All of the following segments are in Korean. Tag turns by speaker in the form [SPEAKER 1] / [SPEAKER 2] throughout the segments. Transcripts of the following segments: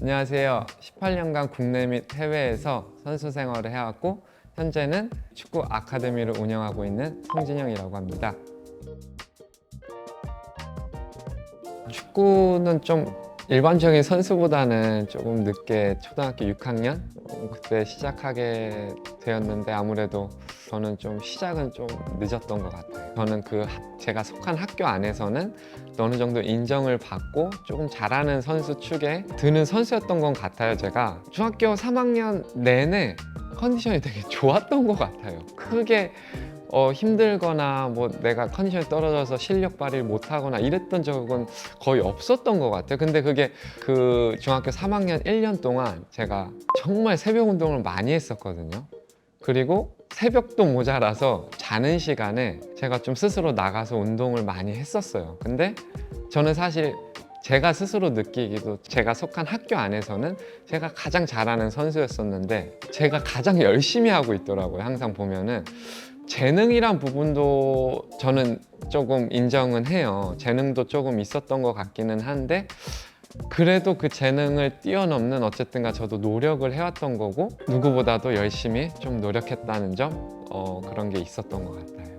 [SPEAKER 1] 안녕하세요. 18년간 국내 및 해외에서 선수 생활을 해왔고 현재는 축구 아카데미를 운영하고 있는 송진영이라고 합니다. 축구는 좀 일반적인 선수보다는 조금 늦게 초등학교 6학년 그때 시작하게 되었는데 아무래도 저는 좀 시작은 좀 늦었던 것 같아요. 저는 제가 속한 학교 안에서는 어느 정도 인정을 받고 조금 잘하는 선수 축에 드는 선수였던 것 같아요. 제가 중학교 3학년 내내 컨디션이 되게 좋았던 것 같아요. 크게 힘들거나 뭐 내가 컨디션이 떨어져서 실력 발휘를 못하거나 이랬던 적은 거의 없었던 것 같아요. 근데 그게 그 중학교 3학년 1년 동안 제가 정말 새벽 운동을 많이 했었거든요. 그리고 새벽도 모자라서 자는 시간에 제가 좀 스스로 나가서 운동을 많이 했었어요. 근데 저는 사실 제가 스스로 느끼기도 제가 속한 학교 안에서는 제가 가장 잘하는 선수였었는데 제가 가장 열심히 하고 있더라고요. 항상 보면은 재능이란 부분도 저는 조금 인정은 해요. 재능도 조금 있었던 것 같기는 한데 그래도 그 재능을 뛰어넘는 어쨌든가 저도 노력을 해왔던 거고 누구보다도 열심히 좀 노력했다는 점 그런 게 있었던 것 같아요.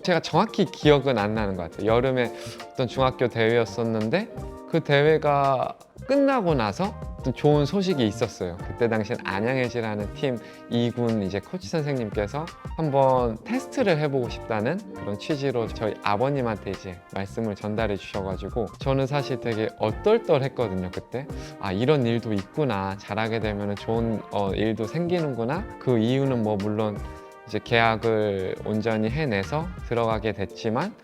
[SPEAKER 1] 제가 정확히 기억은 안 나는 것 같아요. 여름에 어떤 중학교 대회였었는데 그 대회가 끝나고 나서 어떤 좋은 소식이 있었어요. 그때 당시엔 안양해지라는 팀 2군 이제 코치 선생님께서 한번 테스트를 해보고 싶다는 그런 취지로 저희 아버님한테 이제 말씀을 전달해 주셔가지고 저는 사실 되게 얼떨떨했거든요. 그때 이런 일도 있구나, 잘하게 되면 좋은 일도 생기는구나. 그 이유는 뭐 물론 이제 계약을 온전히 해내서 들어가게 됐지만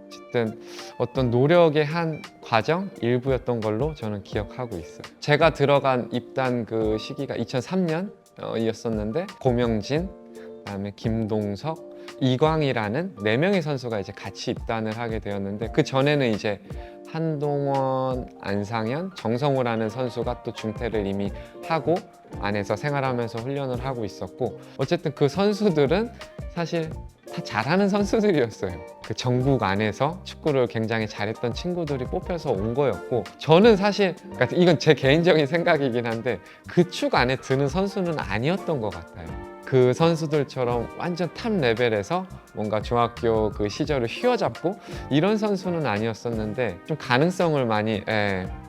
[SPEAKER 1] 어쨌든 어떤 노력의 한 과정 일부였던 걸로 저는 기억하고 있어요. 제가 들어간 입단 그 시기가 2003년이었었는데 고명진, 그다음에 김동석, 이광이라는 4명의 선수가 이제 같이 입단을 하게 되었는데 그 전에는 이제 한동원, 안상현, 정성우라는 선수가 또 중퇴를 이미 하고 안에서 생활하면서 훈련을 하고 있었고 어쨌든 그 선수들은 사실 다 잘하는 선수들이었어요. 그 전국 안에서 축구를 굉장히 잘했던 친구들이 뽑혀서 온 거였고 저는 사실 그러니까 이건 제 개인적인 생각이긴 한데 그 축 안에 드는 선수는 아니었던 것 같아요. 그 선수들처럼 완전 탑 레벨에서 뭔가 중학교 그 시절을 휘어잡고 이런 선수는 아니었었는데 좀 가능성을 많이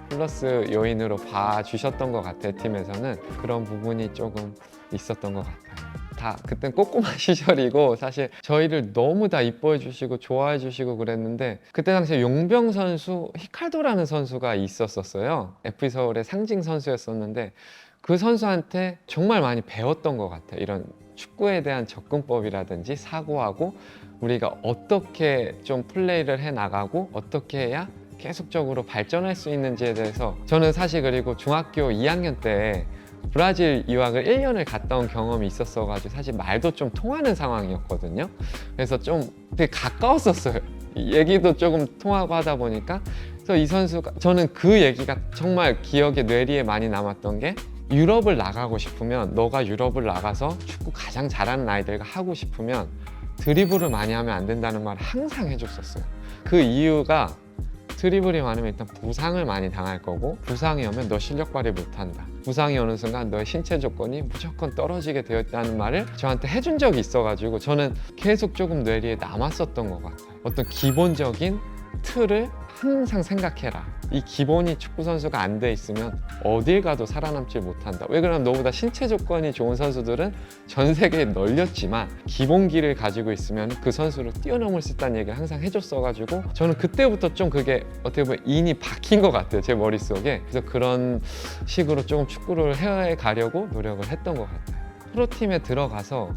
[SPEAKER 1] 플러스 요인으로 봐주셨던 것 같아요. 팀에서는 그런 부분이 조금 있었던 것 같아요. 다 그땐 꼬꼬마 시절이고 사실 저희를 너무 다 이뻐해 주시고 좋아해 주시고 그랬는데 그때 당시에 용병 선수 히칼도라는 선수가 있었어요. FC 서울의 상징 선수였었는데 그 선수한테 정말 많이 배웠던 것 같아요. 이런 축구에 대한 접근법이라든지 사고하고 우리가 어떻게 좀 플레이를 해 나가고 어떻게 해야 계속적으로 발전할 수 있는지에 대해서 저는 사실 그리고 중학교 2학년 때 브라질 유학을 1년을 갔다 온 경험이 있었어가지고 사실 말도 좀 통하는 상황이었거든요. 그래서 좀 되게 가까웠었어요. 얘기도 조금 통하고 하다 보니까 그래서 이 선수가 저는 그 얘기가 정말 기억에 뇌리에 많이 남았던 게 유럽을 나가고 싶으면 너가 유럽을 나가서 축구 가장 잘하는 아이들과 하고 싶으면 드리블을 많이 하면 안 된다는 말을 항상 해줬었어요. 그 이유가 드리블이 많으면 일단 부상을 많이 당할 거고 부상이 오면 너 실력 발휘 못한다. 부상이 오는 순간 너의 신체 조건이 무조건 떨어지게 되어 있다는 말을 저한테 해준 적이 있어가지고 저는 계속 조금 뇌리에 남았었던 것 같아요. 어떤 기본적인 틀을 항상 생각해라. 이 기본이 축구 선수가 안 돼 있으면 어딜 가도 살아남지 못한다. 왜 그러냐면 너보다 신체 조건이 좋은 선수들은 전 세계에 널렸지만 기본기를 가지고 있으면 그 선수를 뛰어넘을 수 있다는 얘기를 항상 해줬어가지고 저는 그때부터 좀 그게 어떻게 보면 인이 박힌 것 같아요. 제 머릿속에. 그래서 그런 식으로 조금 축구를 해가려고 노력을 했던 것 같아요. 프로팀에 들어가서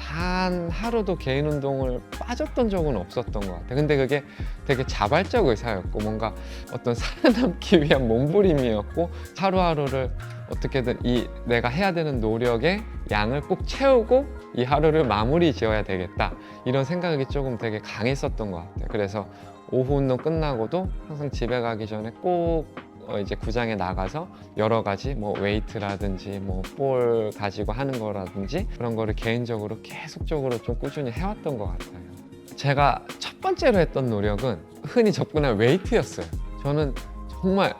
[SPEAKER 1] 단 하루도 개인 운동을 빠졌던 적은 없었던 것 같아요. 근데 그게 되게 자발적 의사였고 뭔가 어떤 살아남기 위한 몸부림이었고 하루하루를 어떻게든 내가 해야 되는 노력의 양을 꼭 채우고 이 하루를 마무리 지어야 되겠다 이런 생각이 조금 되게 강했었던 것 같아요. 그래서 오후 운동 끝나고도 항상 집에 가기 전에 꼭 이제 구장에 나가서 여러 가지 뭐 웨이트라든지 뭐 볼 가지고 하는 거라든지 그런 거를 개인적으로 계속적으로 좀 꾸준히 해왔던 것 같아요. 제가 첫 번째로 했던 노력은 흔히 접근한 웨이트였어요. 저는 정말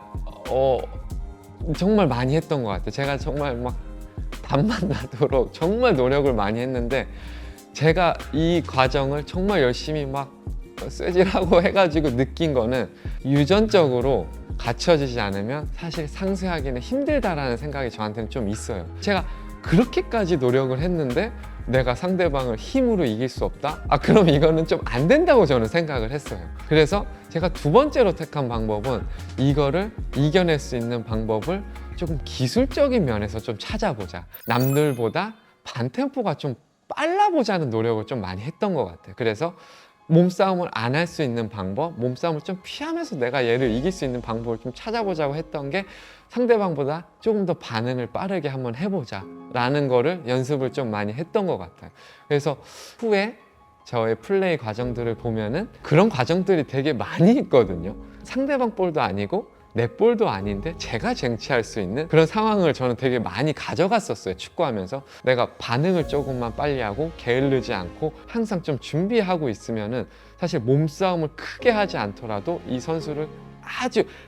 [SPEAKER 1] 정말 많이 했던 것 같아요. 제가 정말 막 답만 나도록 정말 노력을 많이 했는데 제가 이 과정을 정말 열심히 막 쇠질하고 해가지고 느낀 거는 유전적으로 갖춰지지 않으면 사실 상쇄하기는 힘들다라는 생각이 저한테는 좀 있어요. 제가 그렇게까지 노력을 했는데 내가 상대방을 힘으로 이길 수 없다? 그럼 이거는 좀 안 된다고 저는 생각을 했어요. 그래서 제가 두 번째로 택한 방법은 이거를 이겨낼 수 있는 방법을 조금 기술적인 면에서 좀 찾아보자. 남들보다 반템포가 좀 빨라보자는 노력을 좀 많이 했던 것 같아요. 그래서 몸싸움을 안 할 수 있는 방법, 몸싸움을 좀 피하면서 내가 얘를 이길 수 있는 방법을 좀 찾아보자고 했던 게 상대방보다 조금 더 반응을 빠르게 한번 해보자 라는 거를 연습을 좀 많이 했던 것 같아요. 그래서 후에 저의 플레이 과정들을 보면은 그런 과정들이 되게 많이 있거든요. 상대방 볼도 아니고 내 볼도 아닌데 제가 쟁취할 수 있는 그런 상황을 저는 되게 많이 가져갔었어요. 축구하면서 내가 반응을 조금만 빨리 하고 게을르지 않고 항상 좀 준비하고 있으면은 사실 몸싸움을 크게 하지 않더라도 이 선수를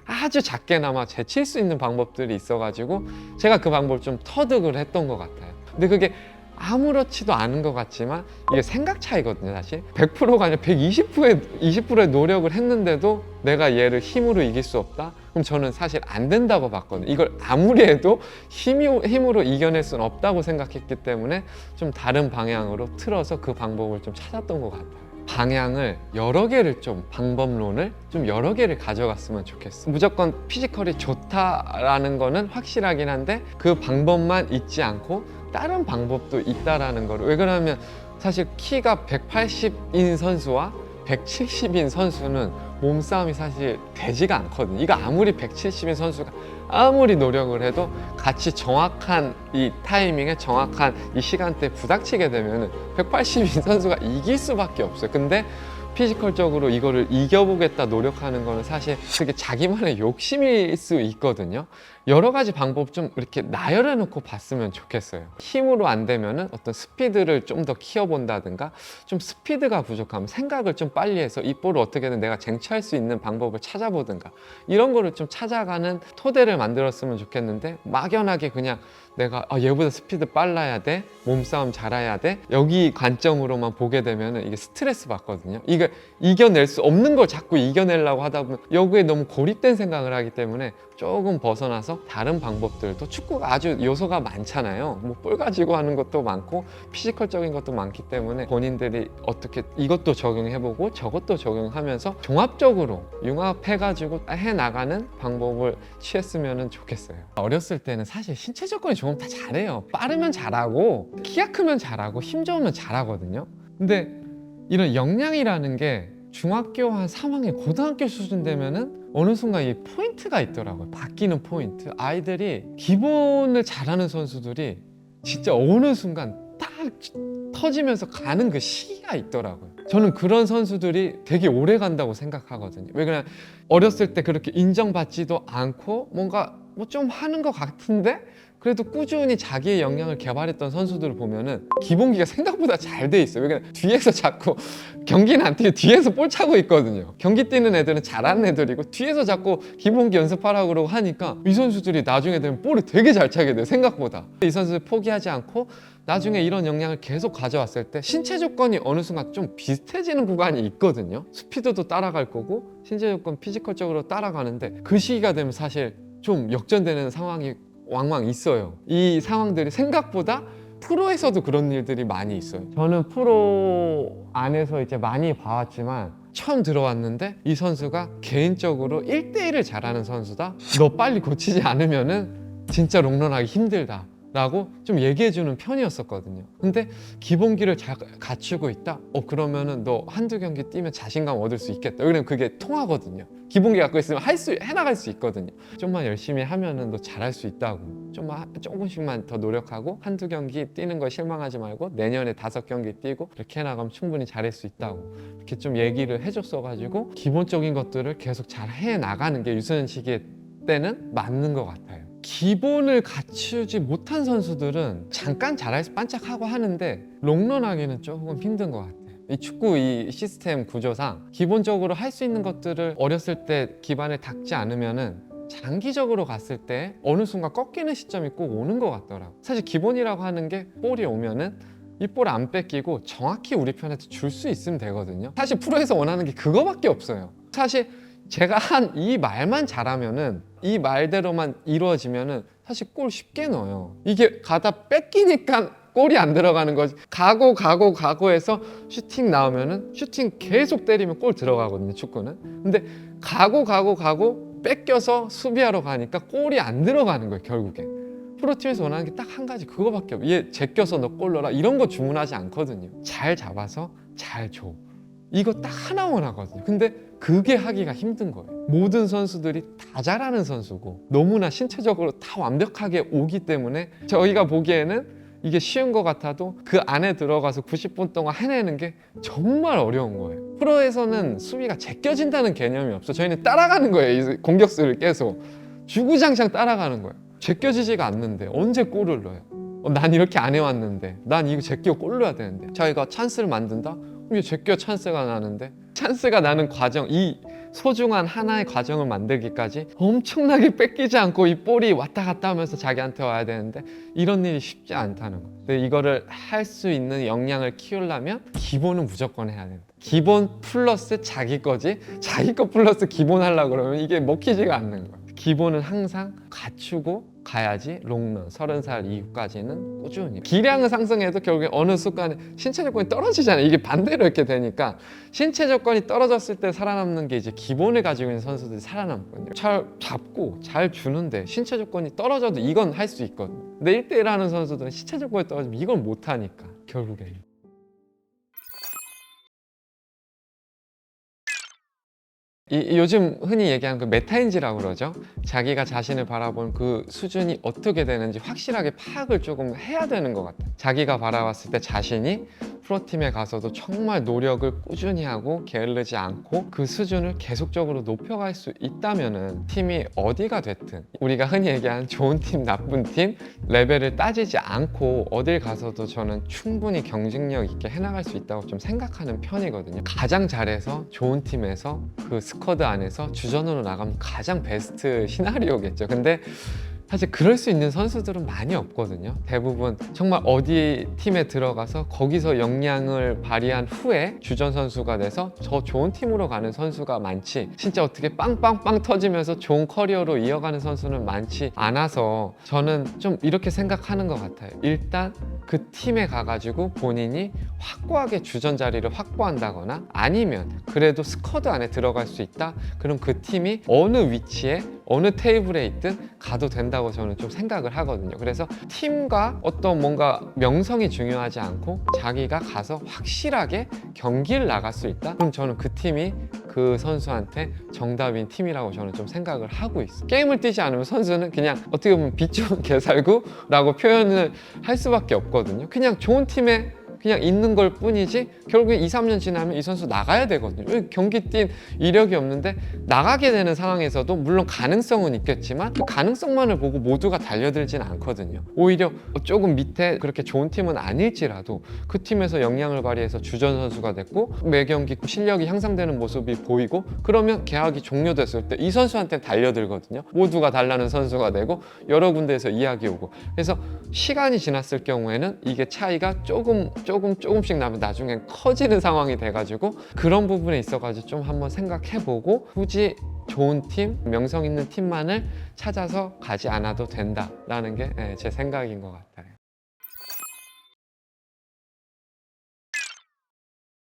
[SPEAKER 1] 아주 작게나마 제칠 수 있는 방법들이 있어가지고 제가 그 방법을 좀 터득을 했던 것 같아요. 근데 그게 아무렇지도 않은 것 같지만 이게 생각 차이거든요. 사실 100%가 아니라 120%의 노력을 했는데도 내가 얘를 힘으로 이길 수 없다? 그럼 저는 사실 안 된다고 봤거든요. 이걸 아무리 해도 힘으로 이겨낼 수는 없다고 생각했기 때문에 좀 다른 방향으로 틀어서 그 방법을 좀 찾았던 것 같아요. 방향을 여러 개를 방법론을 좀 여러 개를 가져갔으면 좋겠어. 무조건 피지컬이 좋다라는 거는 확실하긴 한데 그 방법만 있지 않고 다른 방법도 있다라는 거를. 왜 그러냐면 사실 키가 180인 선수와 170인 선수는 몸싸움이 사실 되지가 않거든요. 이거 아무리 170인 선수가 아무리 노력을 해도 같이 정확한 이 타이밍에 정확한 이 시간대에 부닥치게 되면 180인 선수가 이길 수밖에 없어요. 근데 피지컬적으로 이거를 이겨보겠다 노력하는 거는 사실 그게 자기만의 욕심일 수 있거든요. 여러 가지 방법 좀 이렇게 나열해 놓고 봤으면 좋겠어요. 힘으로 안 되면은 어떤 스피드를 좀 더 키워본다든가, 좀 스피드가 부족하면 생각을 좀 빨리 해서 이 볼을 어떻게든 내가 쟁취할 수 있는 방법을 찾아보든가, 이런 거를 좀 찾아가는 토대를 만들었으면 좋겠는데 막연하게 그냥 내가 얘보다 스피드 빨라야 돼, 몸싸움 잘해야 돼, 여기 관점으로만 보게 되면 이게 스트레스 받거든요. 이게 이겨낼 수 없는 걸 자꾸 이겨내려고 하다 보면 여기에 너무 고립된 생각을 하기 때문에 조금 벗어나서 다른 방법들도, 축구가 아주 요소가 많잖아요. 뭐 볼 가지고 하는 것도 많고 피지컬적인 것도 많기 때문에 본인들이 어떻게 이것도 적용해보고 저것도 적용하면서 종합적으로 융합해가지고 해나가는 방법을 취했으면 좋겠어요. 어렸을 때는 사실 신체 조건이 좋으면 다 잘해요. 빠르면 잘하고 키가 크면 잘하고 힘 좋으면 잘하거든요. 근데 이런 역량이라는 게 중학교 한 3학년, 고등학교 수준 되면은 어느 순간 이 포인트가 있더라고요. 바뀌는 포인트. 아이들이 기본을 잘하는 선수들이 진짜 어느 순간 딱 터지면서 가는 그 시기가 있더라고요. 저는 그런 선수들이 되게 오래 간다고 생각하거든요. 왜 그냥 어렸을 때 그렇게 인정받지도 않고 뭔가 뭐 좀 하는 것 같은데 그래도 꾸준히 자기의 역량을 개발했던 선수들을 보면은 기본기가 생각보다 잘 돼 있어요. 왜냐면 뒤에서 자꾸 경기는 안 뛰고 뒤에서 볼 차고 있거든요. 경기 뛰는 애들은 잘하는 애들이고 뒤에서 자꾸 기본기 연습하라고 그러고 하니까 이 선수들이 나중에 되면 볼을 되게 잘 차게 돼요. 생각보다. 이 선수들 포기하지 않고 나중에 이런 역량을 계속 가져왔을 때 신체 조건이 어느 순간 좀 비슷해지는 구간이 있거든요. 스피드도 따라갈 거고 신체 조건 피지컬적으로 따라가는데 그 시기가 되면 사실 좀 역전되는 상황이 왕왕 있어요. 이 상황들이 생각보다 프로에서도 그런 일들이 많이 있어요. 저는 프로 안에서 이제 많이 봐왔지만 처음 들어왔는데 이 선수가 개인적으로 1대1을 잘하는 선수다. 너 빨리 고치지 않으면은 진짜 롱런하기 힘들다 라고 좀 얘기해주는 편이었었거든요. 근데 기본기를 잘 갖추고 있다? 그러면은 너 한두 경기 뛰면 자신감 얻을 수 있겠다. 왜냐면 그게 통하거든요. 기본기 갖고 있으면 해나갈 수 있거든요. 좀만 열심히 하면은 너 잘할 수 있다고. 조금씩만 더 노력하고 한두 경기 뛰는 거 실망하지 말고 내년에 5경기 뛰고 이렇게 해나가면 충분히 잘할 수 있다고. 이렇게 좀 얘기를 해줬어가지고 기본적인 것들을 계속 잘 해나가는 게 유소년 시기 때는 맞는 것 같아요. 기본을 갖추지 못한 선수들은 잠깐 잘할 수 반짝하고 하는데 롱런하기는 조금 힘든 것 같아요. 이 축구 이 시스템 구조상 기본적으로 할 수 있는 것들을 어렸을 때 기반에 닦지 않으면은 장기적으로 갔을 때 어느 순간 꺾이는 시점이 꼭 오는 것 같더라고. 사실 기본이라고 하는 게 볼이 오면은 이 볼 안 뺏기고 정확히 우리 편한테 줄 수 있으면 되거든요. 사실 프로에서 원하는 게 그거밖에 없어요. 사실 제가 한 이 말만 잘하면은, 이 말대로만 이루어지면은 사실 골 쉽게 넣어요. 이게 가다 뺏기니까 골이 안 들어가는 거지. 가고 해서 슈팅 나오면은 슈팅 계속 때리면 골 들어가거든요, 축구는. 근데 가고 뺏겨서 수비하러 가니까 골이 안 들어가는 거예요, 결국에. 프로팀에서 원하는 게 딱 한 가지, 그거밖에 없어요. 얘 제껴서 너 골 넣어라, 이런 거 주문하지 않거든요. 잘 잡아서 잘 줘, 이거 딱 하나 원하거든요. 근데 그게 하기가 힘든 거예요. 모든 선수들이 다 잘하는 선수고 너무나 신체적으로 다 완벽하게 오기 때문에 저희가 보기에는 이게 쉬운 것 같아도 그 안에 들어가서 90분 동안 해내는 게 정말 어려운 거예요. 프로에서는 수비가 제껴진다는 개념이 없어. 저희는 따라가는 거예요. 이 공격수를 계속 주구장창 따라가는 거예요. 제껴지지가 않는데 언제 골을 넣어요? 난 이렇게 안 해왔는데, 난 이거 제껴 골 넣어야 되는데. 저희가 찬스를 만든다? 그럼 제껴 찬스가 나는데, 찬스가 나는 과정, 이 소중한 하나의 과정을 만들기까지 엄청나게 뺏기지 않고 이 볼이 왔다 갔다 하면서 자기한테 와야 되는데, 이런 일이 쉽지 않다는 거예요. 근데 이거를 할 수 있는 역량을 키우려면 기본은 무조건 해야 된다. 기본 플러스 자기 거지, 자기 거 플러스 기본 하려고 그러면 이게 먹히지가 않는 거예요. 기본은 항상 갖추고 가야지 롱런 30살 이후까지는 꾸준히. 기량은 상승해도 결국에 어느 순간에 신체 조건이 떨어지잖아요. 이게 반대로 이렇게 되니까 신체 조건이 떨어졌을 때 살아남는 게 이제 기본을 가지고 있는 선수들이 살아남거든요. 잘 잡고 잘 주는데 신체 조건이 떨어져도 이건 할 수 있거든요. 근데 1대1 하는 선수들은 신체 조건이 떨어지면 이건 못하니까 결국에. 요즘 흔히 얘기하는 그 메타인지라고 그러죠. 자기가 자신을 바라본 그 수준이 어떻게 되는지 확실하게 파악을 조금 해야 되는 것 같아요. 자기가 바라봤을 때 자신이 프로팀에 가서도 정말 노력을 꾸준히 하고 게을르지 않고 그 수준을 계속적으로 높여갈 수 있다면은 팀이 어디가 됐든, 우리가 흔히 얘기하는 좋은 팀, 나쁜 팀 레벨을 따지지 않고 어딜 가서도 저는 충분히 경쟁력 있게 해나갈 수 있다고 좀 생각하는 편이거든요. 가장 잘해서 좋은 팀에서 그 스쿼드 안에서 주전으로 나가면 가장 베스트 시나리오겠죠. 근데 사실 그럴 수 있는 선수들은 많이 없거든요. 대부분 정말 어디 팀에 들어가서 거기서 역량을 발휘한 후에 주전 선수가 돼서 저 좋은 팀으로 가는 선수가 많지, 진짜 어떻게 빵빵빵 터지면서 좋은 커리어로 이어가는 선수는 많지 않아서 저는 좀 이렇게 생각하는 것 같아요. 일단 그 팀에 가가지고 본인이 확고하게 주전 자리를 확보한다거나, 아니면 그래도 스쿼드 안에 들어갈 수 있다, 그럼 그 팀이 어느 위치에 어느 테이블에 있든 가도 된다고 저는 좀 생각을 하거든요. 그래서 팀과 어떤 뭔가 명성이 중요하지 않고 자기가 가서 확실하게 경기를 나갈 수 있다, 그럼 저는 그 팀이 그 선수한테 정답인 팀이라고 저는 좀 생각을 하고 있어요. 게임을 뛰지 않으면 선수는 그냥 어떻게 보면 빛 좋은 개살구라고 표현을 할 수밖에 없거든요. 그냥 좋은 팀에 그냥 있는 걸 뿐이지 결국에 2, 3년 지나면 이 선수 나가야 되거든요. 경기 뛴 이력이 없는데 나가게 되는 상황에서도 물론 가능성은 있겠지만 그 가능성만을 보고 모두가 달려들지는 않거든요. 오히려 조금 밑에 그렇게 좋은 팀은 아닐지라도 그 팀에서 역량을 발휘해서 주전 선수가 됐고 매 경기 실력이 향상되는 모습이 보이고, 그러면 계약이 종료됐을 때 이 선수한테 달려들거든요. 모두가 달라는 선수가 되고 여러 군데에서 이야기 오고. 그래서 시간이 지났을 경우에는 이게 차이가 조금씩 나면 나중엔 커지는 상황이 돼가지고, 그런 부분에 있어가지고 좀 한번 생각해보고 굳이 좋은 팀, 명성 있는 팀만을 찾아서 가지 않아도 된다라는 게 제 생각인 것 같아요.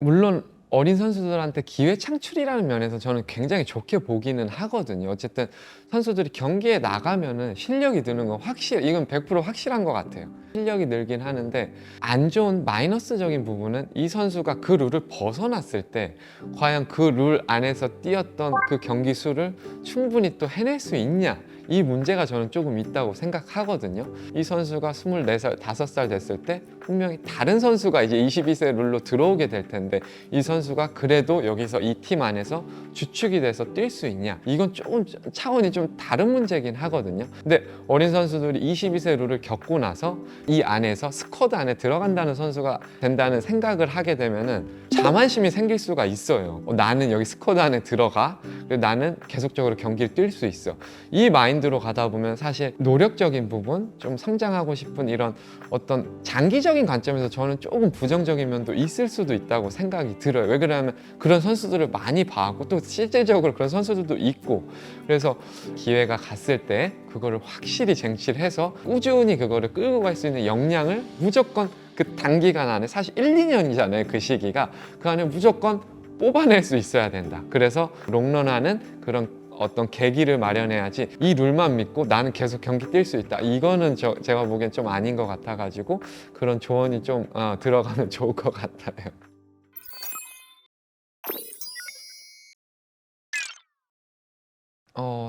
[SPEAKER 1] 물론 어린 선수들한테 기회 창출이라는 면에서 저는 굉장히 좋게 보기는 하거든요. 어쨌든 선수들이 경기에 나가면은 실력이 느는 건 이건 100% 확실한 것 같아요. 실력이 늘긴 하는데 안 좋은 마이너스적인 부분은 이 선수가 그 룰을 벗어났을 때 과연 그 룰 안에서 뛰었던 그 경기 수를 충분히 또 해낼 수 있냐, 이 문제가 저는 조금 있다고 생각하거든요. 이 선수가 24살, 5살 됐을 때 분명히 다른 선수가 이제 22세 룰로 들어오게 될 텐데 이 선수가 그래도 여기서 이 팀 안에서 주축이 돼서 뛸 수 있냐? 이건 조금 차원이 좀 다른 문제긴 하거든요. 근데 어린 선수들이 22세 룰을 겪고 나서 이 안에서 스쿼드 안에 들어간다는 선수가 된다는 생각을 하게 되면은 자만심이 생길 수가 있어요. 나는 여기 스쿼드 안에 들어가. 그리고 나는 계속적으로 경기를 뛸 수 있어. 이 마인드로 가다 보면 사실 노력적인 부분, 좀 성장하고 싶은 이런 어떤 장기적인 관점에서 저는 조금 부정적인 면도 있을 수도 있다고 생각이 들어요. 왜 그러냐면 그런 선수들을 많이 봐왔고 또 실질적으로 그런 선수들도 있고, 그래서 기회가 갔을 때 그거를 확실히 쟁취해서 꾸준히 그거를 끌고 갈 수 있는 역량을 무조건 그 단기간 안에, 사실 1, 2년이잖아요 그 시기가, 그 안에 무조건 뽑아낼 수 있어야 된다. 그래서 롱런하는 그런 어떤 계기를 마련해야지 이 룰만 믿고 나는 계속 경기 뛸 수 있다, 이거는 제가 보기엔 좀 아닌 것 같아가지고 그런 조언이 좀 들어가면 좋을 것 같아요.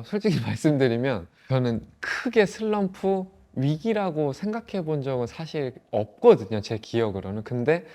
[SPEAKER 1] 솔직히 말씀드리면 저는 크게 슬럼프 위기라고 생각해 본 적은 사실 없거든요, 제 기억으로는. 근데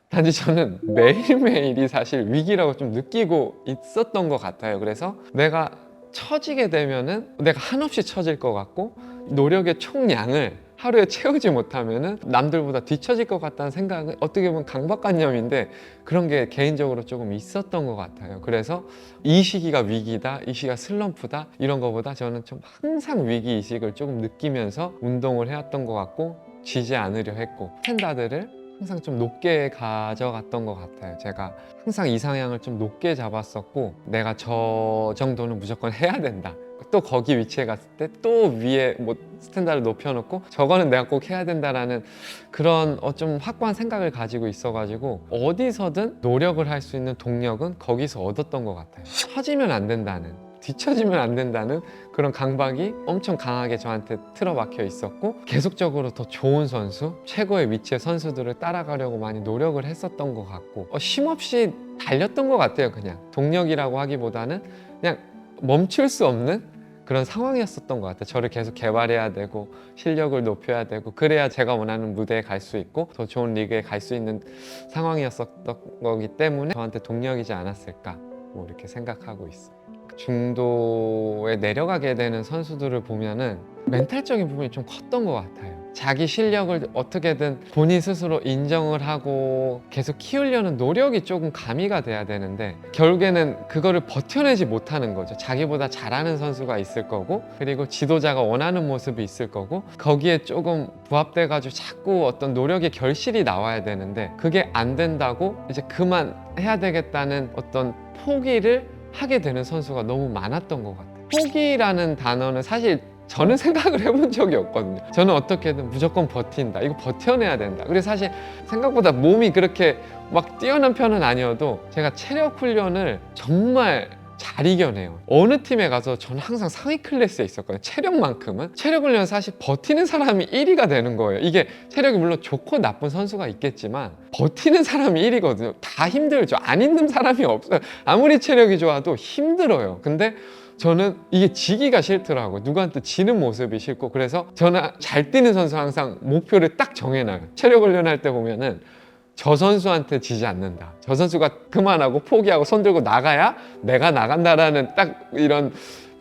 [SPEAKER 1] 단지 저는 매일매일이 사실 위기라고 좀 느끼고 있었던 것 같아요. 그래서 내가 처지게 되면은 내가 한없이 처질 것 같고, 노력의 총량을 하루에 채우지 못하면은 남들보다 뒤처질 것 같다는 생각은 어떻게 보면 강박관념인데 그런 게 개인적으로 조금 있었던 것 같아요. 그래서 이 시기가 위기다, 이 시기가 슬럼프다, 이런 거보다 저는 좀 항상 위기의식을 조금 느끼면서 운동을 해왔던 것 같고, 지지 않으려 했고, 스탠다드를 항상 좀 높게 가져갔던 것 같아요. 제가 항상 이상향을 좀 높게 잡았었고, 내가 저 정도는 무조건 해야 된다, 또 거기 위치에 갔을 때 또 위에 뭐 스탠다드를 높여놓고 저거는 내가 꼭 해야 된다라는 그런 좀 확고한 생각을 가지고 있어가지고 어디서든 노력을 할 수 있는 동력은 거기서 얻었던 것 같아요. 처지면 안 된다는, 뒤처지면 안 된다는 그런 강박이 엄청 강하게 저한테 틀어박혀 있었고, 계속적으로 더 좋은 선수, 최고의 위치의 선수들을 따라가려고 많이 노력을 했었던 것 같고, 쉼없이 달렸던 것 같아요. 그냥 동력이라고 하기보다는 그냥 멈출 수 없는 그런 상황이었었던 것 같아요. 저를 계속 개발해야 되고 실력을 높여야 되고, 그래야 제가 원하는 무대에 갈 수 있고 더 좋은 리그에 갈 수 있는 상황이었었던 거기 때문에 저한테 동력이지 않았을까, 뭐 이렇게 생각하고 있어요. 중도에 내려가게 되는 선수들을 보면은 멘탈적인 부분이 좀 컸던 것 같아요. 자기 실력을 어떻게든 본인 스스로 인정을 하고 계속 키우려는 노력이 조금 가미가 돼야 되는데 결국에는 그거를 버텨내지 못하는 거죠. 자기보다 잘하는 선수가 있을 거고, 그리고 지도자가 원하는 모습이 있을 거고, 거기에 조금 부합돼 가지고 자꾸 어떤 노력의 결실이 나와야 되는데 그게 안 된다고 이제 그만해야 되겠다는 어떤 포기를 하게 되는 선수가 너무 많았던 것 같아요. 포기라는 단어는 사실 저는 생각을 해본 적이 없거든요. 저는 어떻게든 무조건 버틴다, 이거 버텨내야 된다. 그리고 사실 생각보다 몸이 그렇게 막 뛰어난 편은 아니어도 제가 체력 훈련을 정말 잘 이겨내요. 어느 팀에 가서 저는 항상 상위 클래스에 있었거든요. 체력만큼은. 체력 훈련은 사실 버티는 사람이 1위가 되는 거예요. 이게 체력이 물론 좋고 나쁜 선수가 있겠지만 버티는 사람이 1위거든요. 다 힘들죠. 안 힘든 사람이 없어요. 아무리 체력이 좋아도 힘들어요. 근데 저는 이게 지기가 싫더라고요. 누구한테 지는 모습이 싫고, 그래서 저는 잘 뛰는 선수 항상 목표를 딱 정해놔요. 체력 훈련할 때 보면은 저 선수한테 지지 않는다, 저 선수가 그만하고 포기하고 손 들고 나가야 내가 나간다라는 딱 이런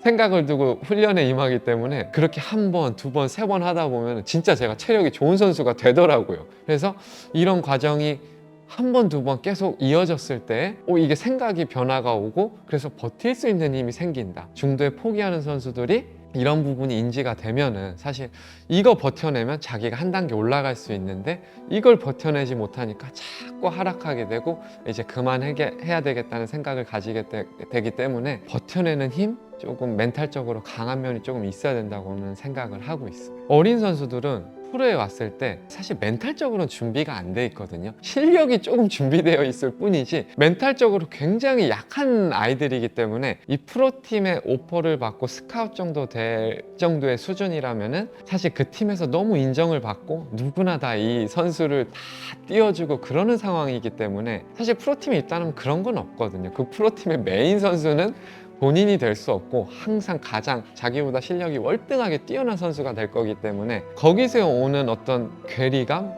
[SPEAKER 1] 생각을 두고 훈련에 임하기 때문에 그렇게 한 번, 두 번, 세 번 하다 보면 진짜 제가 체력이 좋은 선수가 되더라고요. 그래서 이런 과정이 한 번, 두 번 계속 이어졌을 때 이게 생각이 변화가 오고, 그래서 버틸 수 있는 힘이 생긴다. 중도에 포기하는 선수들이 이런 부분이 인지가 되면은 사실 이거 버텨내면 자기가 한 단계 올라갈 수 있는데 이걸 버텨내지 못하니까 자꾸 하락하게 되고 이제 그만해야 되겠다는 생각을 가지게 되기 때문에 버텨내는 힘, 조금 멘탈적으로 강한 면이 조금 있어야 된다고는 생각을 하고 있어요. 어린 선수들은 프로에 왔을 때 사실 멘탈적으로는 준비가 안 돼 있거든요. 실력이 조금 준비되어 있을 뿐이지 멘탈적으로 굉장히 약한 아이들이기 때문에 이 프로팀의 오퍼를 받고 스카웃 정도 될 정도의 수준이라면은 사실 그 팀에서 너무 인정을 받고 누구나 다 이 선수를 다 띄워주고 그러는 상황이기 때문에 사실 프로팀에 입단하면 그런 건 없거든요. 그 프로팀의 메인 선수는 본인이 될 수 없고 항상 가장 자기보다 실력이 월등하게 뛰어난 선수가 될 거기 때문에 거기서 오는 어떤 괴리감?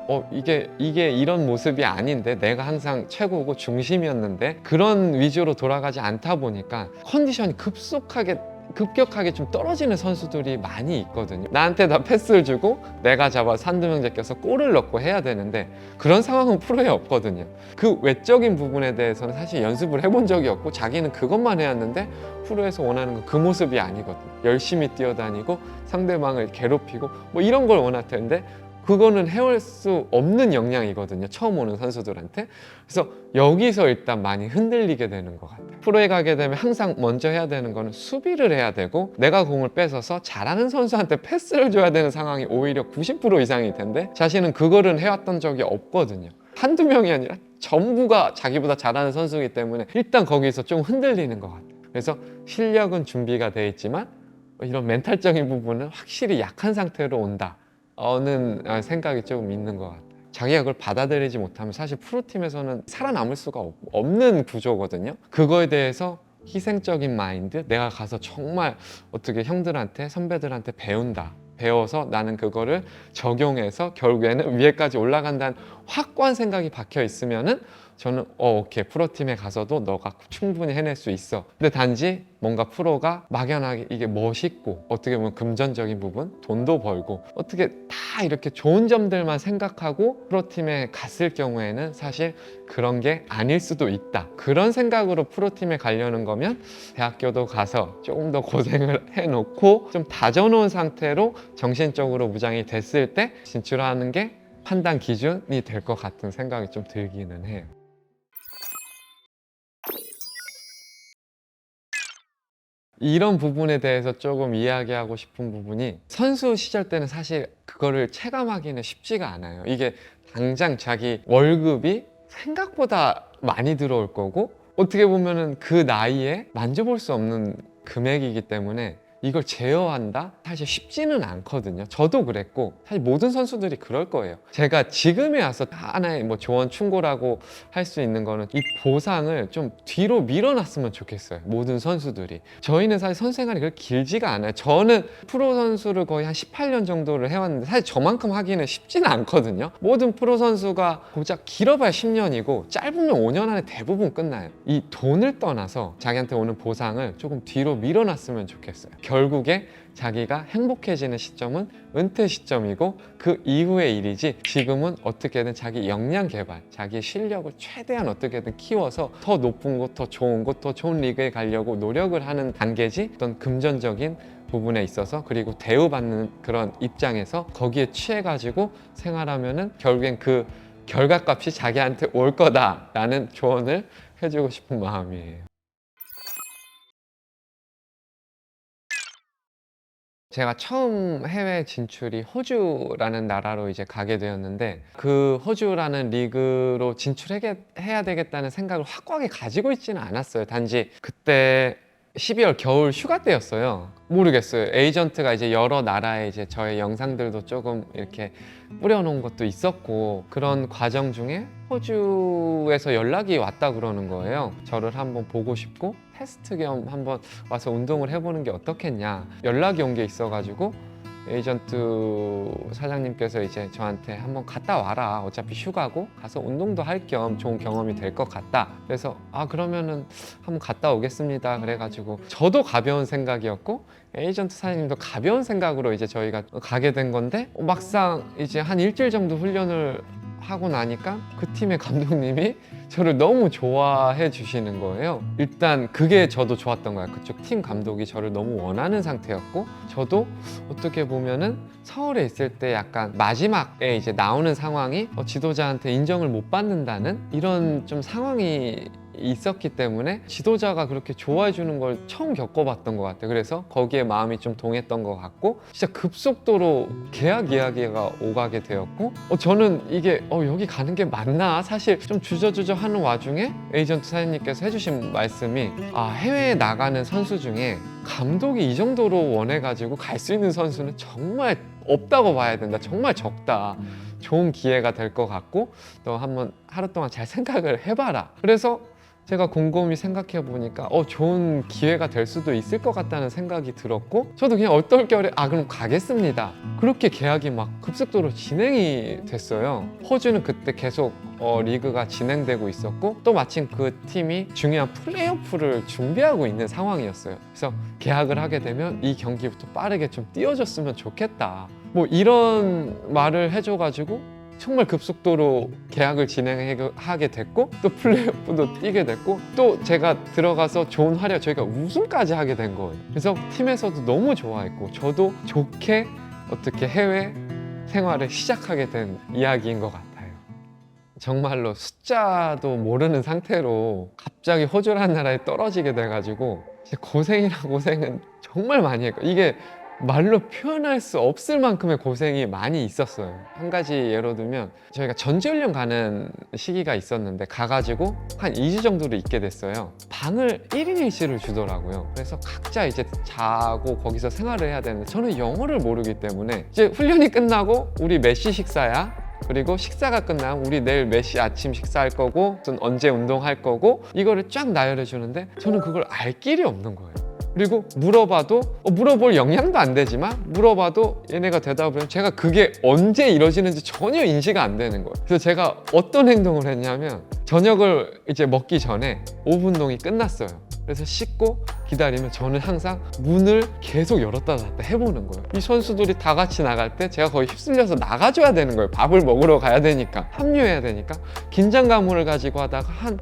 [SPEAKER 1] 이게 이런 모습이 아닌데 내가 항상 최고고 중심이었는데 그런 위주로 돌아가지 않다 보니까 컨디션이 급격하게 좀 떨어지는 선수들이 많이 있거든요. 나한테 다 패스를 주고 내가 잡아서 한두 명 제껴서 골을 넣고 해야 되는데 그런 상황은 프로에 없거든요. 그 외적인 부분에 대해서는 사실 연습을 해본 적이 없고 자기는 그것만 해왔는데 프로에서 원하는 건 그 모습이 아니거든요. 열심히 뛰어다니고 상대방을 괴롭히고 뭐 이런 걸 원할 텐데 그거는 해올 수 없는 역량이거든요. 처음 오는 선수들한테. 그래서 여기서 일단 많이 흔들리게 되는 것 같아요. 프로에 가게 되면 항상 먼저 해야 되는 거는 수비를 해야 되고 내가 공을 뺏어서 잘하는 선수한테 패스를 줘야 되는 상황이 오히려 90% 이상일 텐데 자신은 그거를 해왔던 적이 없거든요. 한두 명이 아니라 전부가 자기보다 잘하는 선수이기 때문에 일단 거기서 좀 흔들리는 것 같아요. 그래서 실력은 준비가 돼 있지만 이런 멘탈적인 부분은 확실히 약한 상태로 온다. 는 생각이 조금 있는 것 같아요. 자기가 그걸 받아들이지 못하면 사실 프로팀에서는 살아남을 수가 없는 구조거든요. 그거에 대해서 희생적인 마인드, 내가 가서 정말 어떻게 형들한테 선배들한테 배워서 나는 그거를 적용해서 결국에는 위에까지 올라간다는 확고한 생각이 박혀 있으면은 저는 오케이, 프로팀에 가서도 너가 충분히 해낼 수 있어. 근데 단지 뭔가 프로가 막연하게 이게 멋있고 어떻게 보면 금전적인 부분, 돈도 벌고 어떻게 다 이렇게 좋은 점들만 생각하고 프로팀에 갔을 경우에는 사실 그런 게 아닐 수도 있다. 그런 생각으로 프로팀에 가려는 거면 대학교도 가서 조금 더 고생을 해놓고 좀 다져놓은 상태로 정신적으로 무장이 됐을 때 진출하는 게 판단 기준이 될 것 같은 생각이 좀 들기는 해요. 이런 부분에 대해서 조금 이야기하고 싶은 부분이 선수 시절 때는 사실 그거를 체감하기는 쉽지가 않아요. 이게 당장 자기 월급이 생각보다 많이 들어올 거고 어떻게 보면은 그 나이에 만져볼 수 없는 금액이기 때문에 이걸 제어한다? 사실 쉽지는 않거든요. 저도 그랬고 사실 모든 선수들이 그럴 거예요. 제가 지금에 와서 하나의 뭐 조언 충고라고 할 수 있는 거는 이 보상을 좀 뒤로 밀어놨으면 좋겠어요. 모든 선수들이. 저희는 사실 선수 생활이 그렇게 길지가 않아요. 저는 프로 선수를 거의 한 18년 정도를 해왔는데 사실 저만큼 하기는 쉽지는 않거든요. 모든 프로 선수가 고작 길어봐야 10년이고 짧으면 5년 안에 대부분 끝나요. 이 돈을 떠나서 자기한테 오는 보상을 조금 뒤로 밀어놨으면 좋겠어요. 결국에 자기가 행복해지는 시점은 은퇴 시점이고 그 이후의 일이지 지금은 어떻게든 자기 역량 개발, 자기의 실력을 최대한 어떻게든 키워서 더 높은 곳, 더 좋은 곳, 더 좋은 리그에 가려고 노력을 하는 단계지 어떤 금전적인 부분에 있어서 그리고 대우받는 그런 입장에서 거기에 취해가지고 생활하면은 결국엔 그 결과값이 자기한테 올 거다라는 조언을 해주고 싶은 마음이에요. 제가 처음 해외 진출이 호주라는 나라로 이제 가게 되었는데 그 호주라는 리그로 진출해야 되겠다는 생각을 확고하게 가지고 있지는 않았어요. 단지 그때 12월 겨울 휴가 때였어요. 모르겠어요. 에이전트가 이제 여러 나라에 이제 저의 영상들도 조금 이렇게 뿌려놓은 것도 있었고 그런 과정 중에 호주에서 연락이 왔다 그러는 거예요. 저를 한번 보고 싶고 테스트 겸 한번 와서 운동을 해보는 게 어떻겠냐 연락이 온 게 있어가지고 에이전트 사장님께서 이제 저한테 한번 갔다 와라. 어차피 휴가고 가서 운동도 할 겸 좋은 경험이 될 것 같다. 그래서 그러면은 한번 갔다 오겠습니다. 그래가지고 저도 가벼운 생각이었고 에이전트 사장님도 가벼운 생각으로 이제 저희가 가게 된 건데 막상 이제 한 일주일 정도 훈련을 하고 나니까 그 팀의 감독님이 저를 너무 좋아해 주시는 거예요. 일단 그게 저도 좋았던 거예요. 그쪽 팀 감독이 저를 너무 원하는 상태였고 저도 어떻게 보면은 서울에 있을 때 약간 마지막에 이제 나오는 상황이 지도자한테 인정을 못 받는다는 이런 좀 상황이 있었기 때문에 지도자가 그렇게 좋아해 주는 걸 처음 겪어봤던 것 같아요. 그래서 거기에 마음이 좀 동했던 것 같고 진짜 급속도로 계약 이야기가 오가게 되었고 저는 이게 여기 가는 게 맞나 사실 좀 주저주저 하는 와중에 에이전트 사장님께서 해주신 말씀이 해외에 나가는 선수 중에 감독이 이 정도로 원해가지고 갈 수 있는 선수는 정말 없다고 봐야 된다. 정말 적다. 좋은 기회가 될 것 같고 또 한번 하루 동안 잘 생각을 해봐라. 그래서 제가 곰곰이 생각해 보니까 좋은 기회가 될 수도 있을 것 같다는 생각이 들었고, 저도 그냥 얼떨결에 그럼 가겠습니다. 그렇게 계약이 막 급속도로 진행이 됐어요. 호주는 그때 계속 리그가 진행되고 있었고, 또 마침 그 팀이 중요한 플레이오프를 준비하고 있는 상황이었어요. 그래서 계약을 하게 되면 이 경기부터 빠르게 좀 뛰어줬으면 좋겠다, 뭐 이런 말을 해줘가지고 정말 급속도로 계약을 진행하게 됐고, 또 플레이오프도 뛰게 됐고, 또 제가 들어가서 좋은 활약, 저희가 우승까지 하게 된 거예요. 그래서 팀에서도 너무 좋아했고, 저도 좋게 어떻게 해외 생활을 시작하게 된 이야기인 것 같아요. 정말로 숫자도 모르는 상태로 갑자기 호주라는 나라에 떨어지게 돼가지고 고생이라 고생은 정말 많이 했고, 이게 말로 표현할 수 없을 만큼의 고생이 많이 있었어요. 한 가지 예로 들면, 저희가 전지훈련 가는 시기가 있었는데 가가지고 한 2주 정도를 있게 됐어요. 방을 1인 1실을 주더라고요. 그래서 각자 이제 자고 거기서 생활을 해야 되는데, 저는 영어를 모르기 때문에 이제 훈련이 끝나고 우리 몇 시 식사야? 그리고 식사가 끝나면 우리 내일 몇 시 아침 식사할 거고, 또 언제 운동할 거고, 이거를 쫙 나열해 주는데 저는 그걸 알 길이 없는 거예요. 그리고 물어봐도 물어볼 역량도 안 되지만, 물어봐도 얘네가 대답을 하면 제가 그게 언제 이루어지는지 전혀 인지가 안 되는 거예요. 그래서 제가 어떤 행동을 했냐면, 저녁을 이제 먹기 전에 5분 운동이 끝났어요. 그래서 씻고 기다리면 저는 항상 문을 계속 열었다 닫았다 해보는 거예요. 이 선수들이 다 같이 나갈 때 제가 거의 휩쓸려서 나가줘야 되는 거예요. 밥을 먹으러 가야 되니까, 합류해야 되니까. 긴장감을 가지고 하다가 한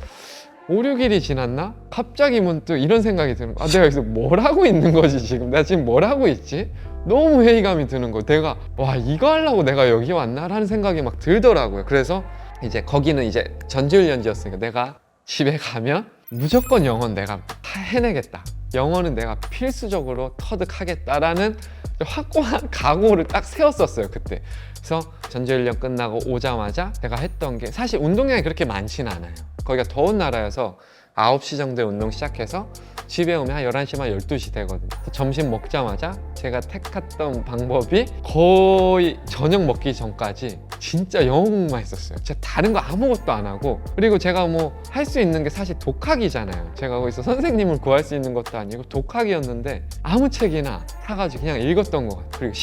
[SPEAKER 1] 5, 6일이 지났나? 갑자기 문득 이런 생각이 드는 거야. 내가 여기서 뭘 하고 있는 거지 지금? 내가 지금 뭘 하고 있지? 너무 회의감이 드는 거야. 내가 이거 하려고 내가 여기 왔나? 라는 생각이 막 들더라고요. 그래서 이제 거기는 이제 전지훈련지였으니까 내가 집에 가면 무조건 영어는 내가 해내겠다, 영어는 내가 필수적으로 터득하겠다라는 확고한 각오를 딱 세웠었어요 그때. 그래서 전지훈련 끝나고 오자마자 제가 했던 게, 사실 운동량이 그렇게 많지는 않아요. 거기가 더운 나라여서 9시 정도에 운동 시작해서 집에 오면 한 11시 만 12시 되거든요. 점심 먹자마자 제가 택했던 방법이 거의 저녁 먹기 전까지 진짜 영어 공부만 했었어요. 제가 다른 거 아무것도 안 하고, 그리고 제가 뭐 할 수 있는 게 사실 독학이잖아요. 제가 거기서 선생님을 구할 수 있는 것도 아니고 독학이었는데 아무 책이나 사가지고 그냥 읽었던 것 같아요. 그리고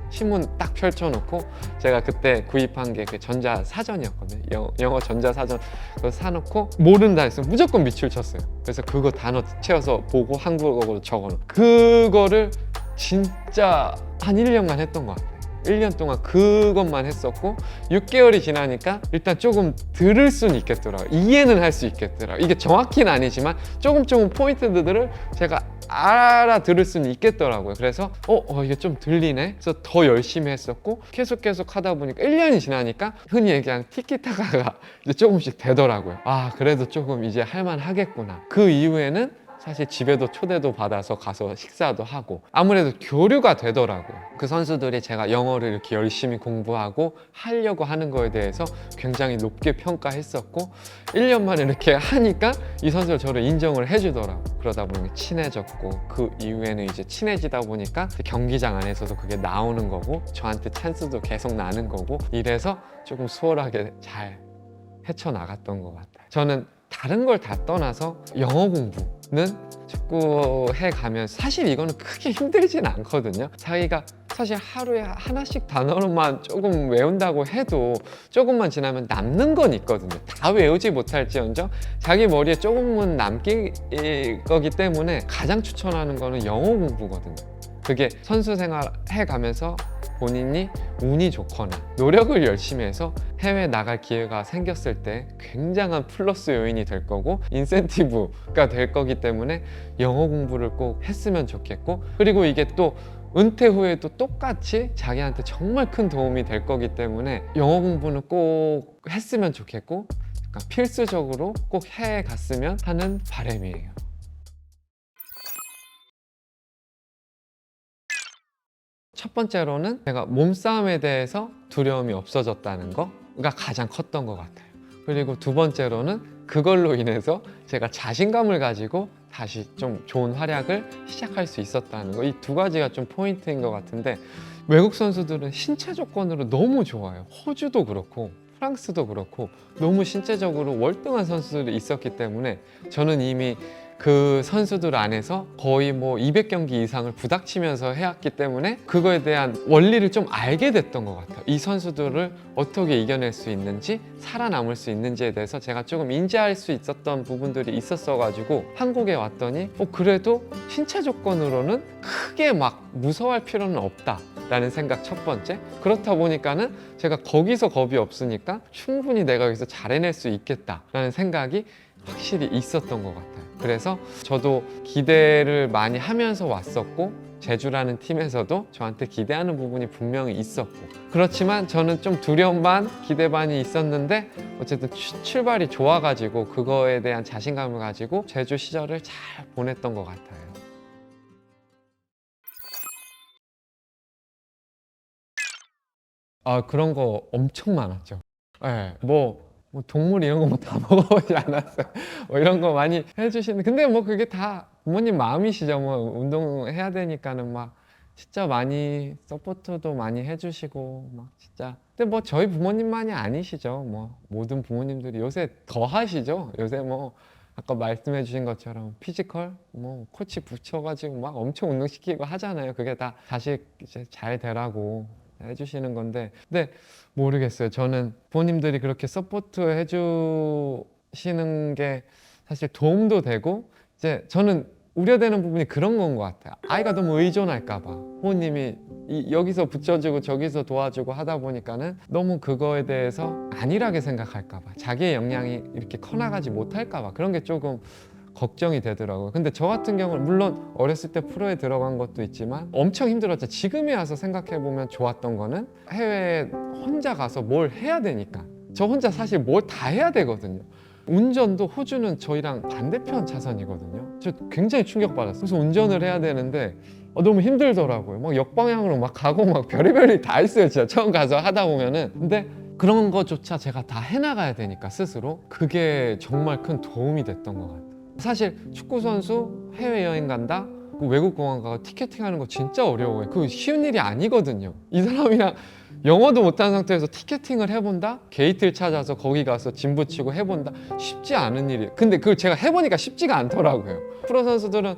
[SPEAKER 1] 신문 딱 펼쳐놓고, 제가 그때 구입한 게 그 전자사전이었거든요. 영어 전자사전 그거 사놓고 모른다 했으면 무조건 밑줄 쳤어요. 그래서 그거 단어 채워서 보고 한국어로 적어놓고, 그거를 진짜 한 1년간 했던 것 같아요. 1년 동안 그것만 했었고, 6개월이 지나니까 일단 조금 들을 수는 있겠더라고요. 이해는 할 수 있겠더라고요. 이게 정확히는 아니지만 조금 포인트들을 제가 알아들을 수는 있겠더라고요. 그래서 이게 좀 들리네. 그래서 더 열심히 했었고, 계속 하다 보니까 1년이 지나니까 흔히 얘기하는 티키타카가 이제 조금씩 되더라고요. 그래도 조금 이제 할만하겠구나. 그 이후에는 사실 집에도 초대도 받아서 가서 식사도 하고, 아무래도 교류가 되더라고요. 그 선수들이 제가 영어를 이렇게 열심히 공부하고 하려고 하는 거에 대해서 굉장히 높게 평가했었고, 1년 만에 이렇게 하니까 이 선수가 저를 인정을 해주더라고요. 그러다 보니 친해졌고, 그 이후에는 이제 친해지다 보니까 경기장 안에서도 그게 나오는 거고, 저한테 찬스도 계속 나는 거고, 이래서 조금 수월하게 잘 헤쳐나갔던 것 같아요. 저는 다른 걸 다 떠나서 영어 공부는 축구해 가면 사실 이거는 크게 힘들진 않거든요. 자기가 사실 하루에 하나씩 단어로만 조금 외운다고 해도 조금만 지나면 남는 건 있거든요. 다 외우지 못할지언정 자기 머리에 조금은 남길 거기 때문에 가장 추천하는 거는 영어 공부거든요. 그게 선수 생활 해가면서 본인이 운이 좋거나 노력을 열심히 해서 해외 나갈 기회가 생겼을 때 굉장한 플러스 요인이 될 거고, 인센티브가 될 거기 때문에 영어 공부를 꼭 했으면 좋겠고, 그리고 이게 또 은퇴 후에도 똑같이 자기한테 정말 큰 도움이 될 거기 때문에 영어 공부는 꼭 했으면 좋겠고, 그러니까 필수적으로 꼭 해외 갔으면 하는 바람이에요. 첫 번째로는 제가 몸싸움에 대해서 두려움이 없어졌다는 거가 가장 컸던 것 같아요. 그리고 두 번째로는 그걸로 인해서 제가 자신감을 가지고 다시 좀 좋은 활약을 시작할 수 있었다는 거, 이 두 가지가 좀 포인트인 것 같은데, 외국 선수들은 신체 조건으로 너무 좋아요. 호주도 그렇고 프랑스도 그렇고 너무 신체적으로 월등한 선수들이 있었기 때문에 저는 이미 그 선수들 안에서 거의 뭐 200경기 이상을 부닥치면서 해왔기 때문에 그거에 대한 원리를 좀 알게 됐던 것 같아요. 이 선수들을 어떻게 이겨낼 수 있는지, 살아남을 수 있는지에 대해서 제가 조금 인지할 수 있었던 부분들이 있었어가지고 한국에 왔더니 그래도 신체 조건으로는 크게 막 무서워할 필요는 없다 라는 생각 첫 번째. 그렇다 보니까는 제가 거기서 겁이 없으니까 충분히 내가 여기서 잘 해낼 수 있겠다 라는 생각이 확실히 있었던 것 같아요. 그래서 저도 기대를 많이 하면서 왔었고 제주라는 팀에서도 저한테 기대하는 부분이 분명히 있었고, 그렇지만 저는 좀 두려움 반 기대 반이 있었는데 어쨌든 출발이 좋아가지고 그거에 대한 자신감을 가지고 제주 시절을 잘 보냈던 것 같아요. 그런 거 엄청 많았죠. 네, 뭐 동물 이런 거 뭐 다 먹어보지 않았어요. 이런 거 많이 해주시는. 근데 뭐 그게 다 부모님 마음이시죠. 뭐 운동해야 되니까는 막 진짜 많이 서포트도 많이 해주시고 막 진짜. 근데 뭐 저희 부모님만이 아니시죠. 뭐 모든 부모님들이 요새 더 하시죠. 요새 뭐 아까 말씀해 주신 것처럼 피지컬 뭐 코치 붙여가지고 막 엄청 운동시키고 하잖아요. 그게 다 자식 이제 잘 되라고 해주시는 건데, 근데 모르겠어요. 저는 부모님들이 그렇게 서포트 해주시는 게 사실 도움도 되고, 이제 저는 우려되는 부분이 그런 건 것 같아요. 아이가 너무 의존할까 봐. 부모님이 여기서 붙여주고 저기서 도와주고 하다 보니까는 너무 그거에 대해서 안일하게 생각할까 봐, 자기의 역량이 이렇게 커나가지 못할까 봐, 그런 게 조금 걱정이 되더라고요. 근데 저 같은 경우는 물론 어렸을 때 프로에 들어간 것도 있지만 엄청 힘들었죠. 지금에 와서 생각해보면 좋았던 거는 해외에 혼자 가서 뭘 해야 되니까. 저 혼자 사실 뭘 다 해야 되거든요. 운전도 호주는 저희랑 반대편 차선이거든요. 저 굉장히 충격받았어요. 그래서 운전을 해야 되는데 너무 힘들더라고요. 막 역방향으로 막 가고 막 별의별이 다 있어요. 진짜 처음 가서 하다 보면은. 근데 그런 거조차 제가 다 해나가야 되니까 스스로, 그게 정말 큰 도움이 됐던 것 같아요. 사실 축구 선수 해외여행 간다? 외국 공항 가서 티켓팅하는 거 진짜 어려워요. 그거 쉬운 일이 아니거든요. 이 사람이랑 영어도 못하는 상태에서 티켓팅을 해본다? 게이트를 찾아서 거기 가서 짐 붙이고 해본다? 쉽지 않은 일이에요. 근데 그걸 제가 해보니까 쉽지가 않더라고요. 프로 선수들은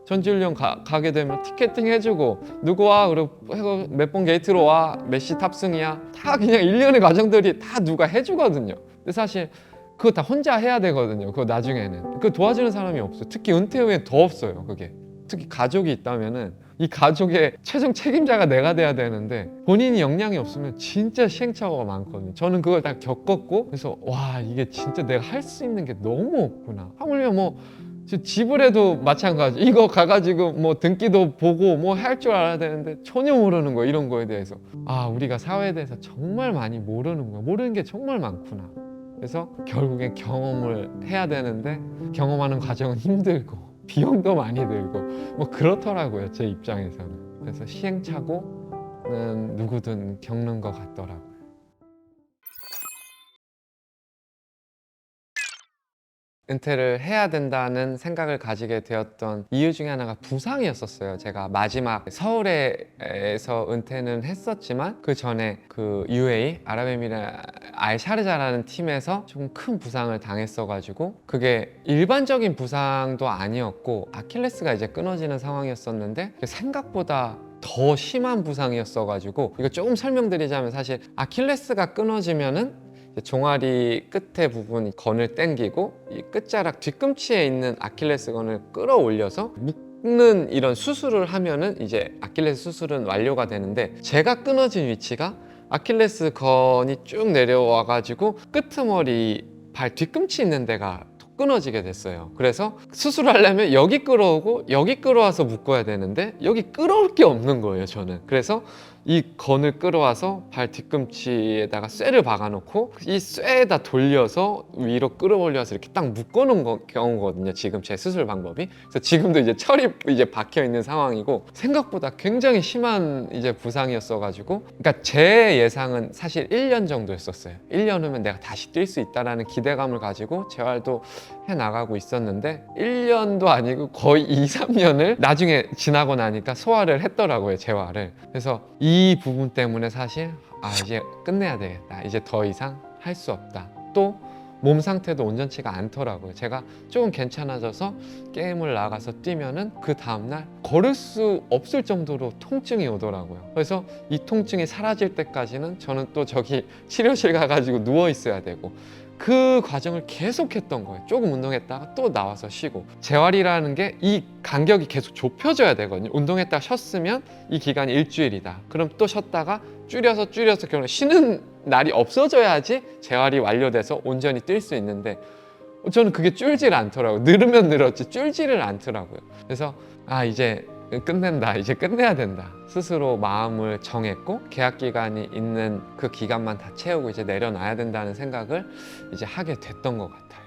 [SPEAKER 1] 전지훈련 가게 되면 티켓팅 해주고 누구 와? 그리고 몇 번 게이트로 와? 몇 시 탑승이야? 다 그냥 일련의 과정들이 다 누가 해주거든요. 근데 사실 그거 다 혼자 해야 되거든요. 그거 나중에는 그 도와주는 사람이 없어요. 특히 은퇴 후에 더 없어요. 그게 특히 가족이 있다면은 이 가족의 최종 책임자가 내가 돼야 되는데 본인이 역량이 없으면 진짜 시행착오가 많거든요. 저는 그걸 다 겪었고, 그래서 와, 이게 진짜 내가 할 수 있는 게 너무 없구나. 하물며 뭐 집을 해도 마찬가지. 이거 가가지고 뭐 등기도 보고 뭐 할 줄 알아야 되는데 전혀 모르는 거, 이런 거에 대해서. 우리가 사회에 대해서 정말 많이 모르는 거야. 모르는 게 정말 많구나. 그래서 결국엔 경험을 해야 되는데 경험하는 과정은 힘들고 비용도 많이 들고 뭐 그렇더라고요, 제 입장에서는. 그래서 시행착오는 누구든 겪는 것 같더라고요. 은퇴를 해야 된다는 생각을 가지게 되었던 이유 중에 하나가 부상이었었어요. 제가 마지막 서울에서 은퇴는 했었지만 그 전에 그 UAE 아랍에미레 알샤르자라는 팀에서 좀 큰 부상을 당했어가지고, 그게 일반적인 부상도 아니었고 아킬레스가 이제 끊어지는 상황이었었는데 생각보다 더 심한 부상이었어가지고, 이거 조금 설명드리자면 사실 아킬레스가 끊어지면은 종아리 끝에 부분 건을 당기고 이 끝자락 뒤꿈치에 있는 아킬레스건을 끌어올려서 묶는 이런 수술을 하면은 이제 아킬레스 수술은 완료가 되는데, 제가 끊어진 위치가 아킬레스건이 쭉 내려와 가지고 끄트머리 발 뒤꿈치 있는 데가 끊어지게 됐어요. 그래서 수술을 하려면 여기 끌어오고 여기 끌어와서 묶어야 되는데 여기 끌어올 게 없는 거예요, 저는. 그래서 이 건을 끌어와서 발 뒤꿈치에다가 쇠를 박아놓고 이 쇠에다 돌려서 위로 끌어올려서 이렇게 딱 묶어놓은 경우거든요, 지금 제 수술 방법이. 그래서 지금도 이제 철이 이제 박혀 있는 상황이고, 생각보다 굉장히 심한 이제 부상이었어가지고, 그러니까 제 예상은 사실 1년 정도였었어요. 1년 후면 내가 다시 뛸 수 있다라는 기대감을 가지고 재활도 해나가고 있었는데 1년도 아니고 거의 2, 3년을 나중에 지나고 나니까 소화를 했더라고요, 재활을. 그래서 이 부분 때문에 사실 이제 끝내야 되겠다, 이제 더 이상 할 수 없다. 또 몸 상태도 온전치가 않더라고요. 제가 조금 괜찮아져서 게임을 나가서 뛰면은 그 다음날 걸을 수 없을 정도로 통증이 오더라고요. 그래서 이 통증이 사라질 때까지는 저는 또 저기 치료실 가가지고 누워 있어야 되고, 그 과정을 계속 했던 거예요. 조금 운동했다가 또 나와서 쉬고. 재활이라는 게 이 간격이 계속 좁혀져야 되거든요. 운동했다가 쉬었으면 이 기간이 일주일이다. 그럼 또 쉬었다가 줄여서 결국 쉬는 날이 없어져야지 재활이 완료돼서 온전히 뛸 수 있는데, 저는 그게 줄질 않더라고요. 늘으면 늘었지 줄지를 않더라고요. 그래서 이제 끝낸다, 이제 끝내야 된다, 스스로 마음을 정했고 계약 기간이 있는 그 기간만 다 채우고 이제 내려놔야 된다는 생각을 이제 하게 됐던 것 같아요.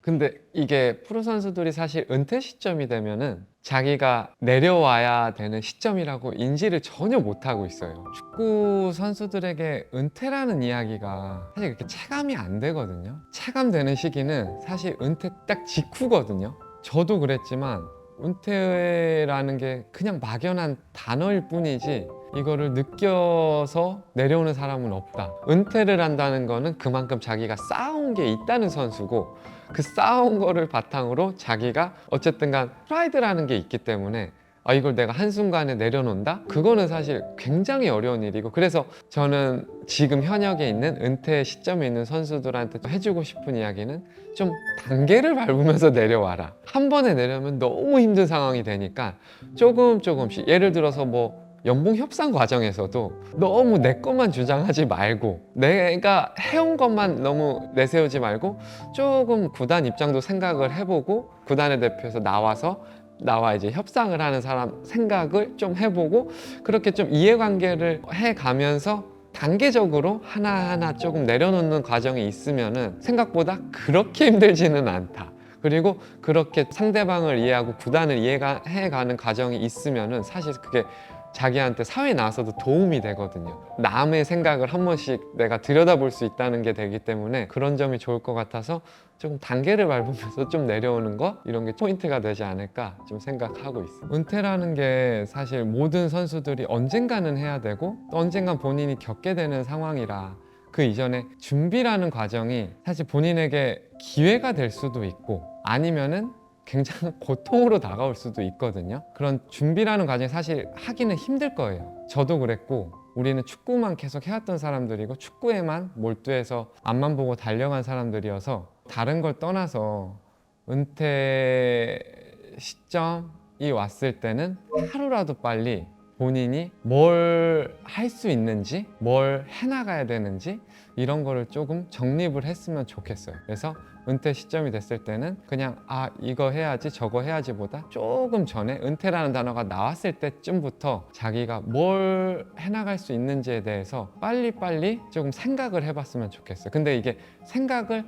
[SPEAKER 1] 근데 이게 프로 선수들이 사실 은퇴 시점이 되면은 자기가 내려와야 되는 시점이라고 인지를 전혀 못하고 있어요. 축구 선수들에게 은퇴라는 이야기가 사실 그렇게 체감이 안 되거든요. 체감되는 시기는 사실 은퇴 딱 직후거든요. 저도 그랬지만 은퇴라는 게 그냥 막연한 단어일 뿐이지 이거를 느껴서 내려오는 사람은 없다. 은퇴를 한다는 거는 그만큼 자기가 쌓아온 게 있다는 선수고, 그 쌓아온 거를 바탕으로 자기가 어쨌든 간 프라이드라는 게 있기 때문에 이걸 내가 한순간에 내려놓는다? 그거는 사실 굉장히 어려운 일이고, 그래서 저는 지금 현역에 있는 은퇴 시점에 있는 선수들한테 해주고 싶은 이야기는 좀 단계를 밟으면서 내려와라. 한 번에 내려면 너무 힘든 상황이 되니까 조금씩, 예를 들어서 뭐 연봉 협상 과정에서도 너무 내 것만 주장하지 말고, 내가 해온 것만 너무 내세우지 말고 조금 구단 입장도 생각을 해보고, 구단의 대표에서 나와 이제 협상을 하는 사람 생각을 좀 해보고, 그렇게 좀 이해관계를 해가면서 단계적으로 하나하나 조금 내려놓는 과정이 있으면은 생각보다 그렇게 힘들지는 않다. 그리고 그렇게 상대방을 이해하고 구단을 이해해가는 과정이 있으면은 사실 그게 자기한테 사회에 나와서도 도움이 되거든요. 남의 생각을 한 번씩 내가 들여다볼 수 있다는 게 되기 때문에 그런 점이 좋을 것 같아서 조금 단계를 밟으면서 좀 내려오는 거, 이런 게 포인트가 되지 않을까 좀 생각하고 있어요. 은퇴라는 게 사실 모든 선수들이 언젠가는 해야 되고 또 언젠간 본인이 겪게 되는 상황이라, 그 이전에 준비라는 과정이 사실 본인에게 기회가 될 수도 있고 아니면은 굉장히 고통으로 다가올 수도 있거든요. 그런 준비라는 과정이 사실 하기는 힘들 거예요. 저도 그랬고, 우리는 축구만 계속 해왔던 사람들이고 축구에만 몰두해서 앞만 보고 달려간 사람들이어서 다른 걸 떠나서 은퇴 시점이 왔을 때는 하루라도 빨리 본인이 뭘 할 수 있는지, 뭘 해나가야 되는지 이런 거를 조금 정립을 했으면 좋겠어요. 그래서 은퇴 시점이 됐을 때는 그냥 이거 해야지 저거 해야지 보다 조금 전에 은퇴라는 단어가 나왔을 때쯤부터 자기가 뭘 해나갈 수 있는지에 대해서 빨리빨리 조금 생각을 해봤으면 좋겠어요. 근데 이게 생각을